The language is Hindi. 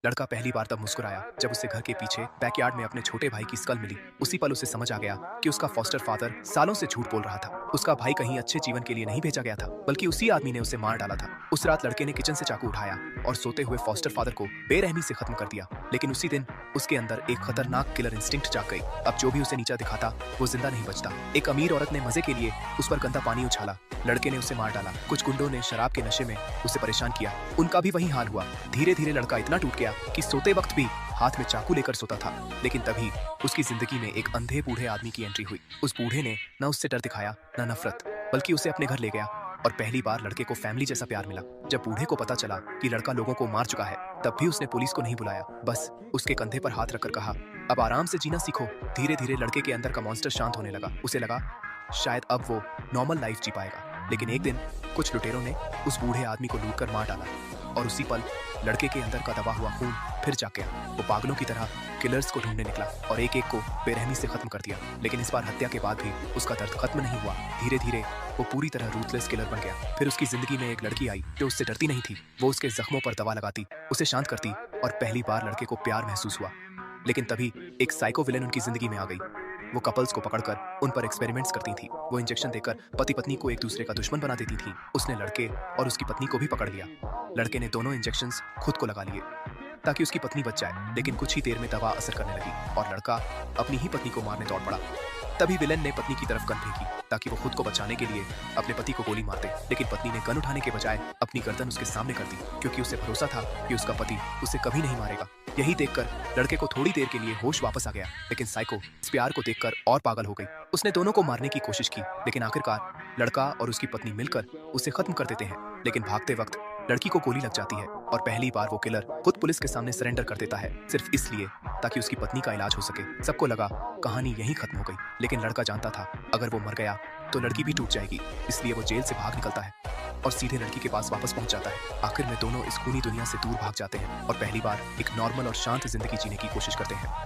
लड़का पहली बार तब मुस्कुराया जब उसे घर के पीछे बैकयार्ड में अपने छोटे भाई की स्कल मिली। उसी पल उसे समझ आ गया कि उसका फॉस्टर फादर सालों से झूठ बोल रहा था। उसका भाई कहीं अच्छे जीवन के लिए नहीं भेजा गया था, बल्कि उसी आदमी ने उसे मार डाला था। उस रात लड़के ने किचन से चाकू उठाया और सोते हुए फॉस्टर फादर को बेरहमी से खत्म कर दिया। लेकिन उसी दिन उसके अंदर एक खतरनाक किलर इंस्टिंक्ट जाग गई। अब जो भी उसे नीचा दिखाता वो जिंदा नहीं बचता। एक अमीर औरत ने मजे के लिए उस पर गंदा पानी उछाला। लड़के ने उसे मार डाला। कुछ गुंडों ने शराब के नशे में उसे परेशान किया। उनका भी वही हाल हुआ। धीरे धीरे लड़का इतना टूट गया कि सोते वक्त भी हाथ में चाकू लेकर सोता था। लेकिन तभी उसकी जिंदगी में एक अंधे बूढ़े आदमी की एंट्री हुई। उस बूढ़े ने न उससे डर दिखाया न नफरत, बल्कि उसे अपने घर ले गया। और पहली बार लड़के को फैमिली जैसा प्यार मिला। जब बूढ़े को पता चला कि लड़का लोगों को मार चुका है, तब भी उसने पुलिस को नहीं बुलाया। बस उसके कंधे पर हाथ रखकर कहा, अब आराम से जीना सीखो। धीरे धीरे लड़के के अंदर का मॉन्स्टर शांत होने लगा। उसे लगा शायद अब वो नॉर्मल लाइफ जी पाएगा। लेकिन एक दिन कुछ लुटेरों ने उस बूढ़े आदमी को लूटकर मार डाला। और उसी पल लड़के के अंदर का दबा हुआ खून फिर जाग गया। वो पागलों की तरह किलर्स को ढूंढने निकला और एक एक को बेरहमी से खत्म कर दिया। लेकिन इस बार हत्या के बाद भी उसका दर्द खत्म नहीं हुआ। धीरे धीरे वो पूरी तरह रूथलेस किलर बन गया। फिर उसकी जिंदगी में एक लड़की आई जो उससे डरती नहीं थी। वो उसके जख्मों पर दवा लगाती, उसे शांत करती, और पहली बार लड़के को प्यार महसूस हुआ। लेकिन तभी एक साइको विलेन उनकी जिंदगी में आ गई। वो कपल्स को पकड़कर उन पर एक्सपेरिमेंट्स करती थी। वो इंजेक्शन देकर पति पत्नी को एक दूसरे का दुश्मन बना देती थी। उसने लड़के और उसकी पत्नी को भी पकड़ लिया। लड़के ने दोनों इंजेक्शंस खुद को लगा लिए ताकि उसकी पत्नी बच जाए। लेकिन कुछ ही देर में दवा असर करने लगी और लड़का अपनी ही पत्नी को मारने दौड़ पड़ा। तभी विलेन ने पत्नी की तरफ गन फेंकी ताकि वो खुद को बचाने के लिए अपने पति को गोली मार दे। लेकिन पत्नी ने गन उठाने के बजाय अपनी गर्दन उसके सामने कर दी, क्योंकि उसे भरोसा था कि उसका पति उसे कभी नहीं मारेगा। यही देखकर लड़के को थोड़ी देर के लिए होश वापस आ गया। लेकिन साइको इस प्यार को देखकर और पागल हो गई। उसने दोनों को मारने की कोशिश की, लेकिन आखिरकार लड़का और उसकी पत्नी मिलकर उसे खत्म कर देते हैं। लेकिन भागते वक्त लड़की को गोली लग जाती है और पहली बार वो किलर खुद पुलिस के सामने सरेंडर कर देता है, सिर्फ इसलिए ताकि उसकी पत्नी का इलाज हो सके। सबको लगा कहानी यहीं खत्म हो गई, लेकिन लड़का जानता था अगर वो मर गया तो लड़की भी टूट जाएगी। इसलिए वो जेल से भाग निकलता है और सीधे लड़की के पास वापस पहुंच जाता है। आखिर में दोनों इस खूनी दुनिया से दूर भाग जाते हैं और पहली बार एक नॉर्मल और शांत जिंदगी जीने की कोशिश करते हैं।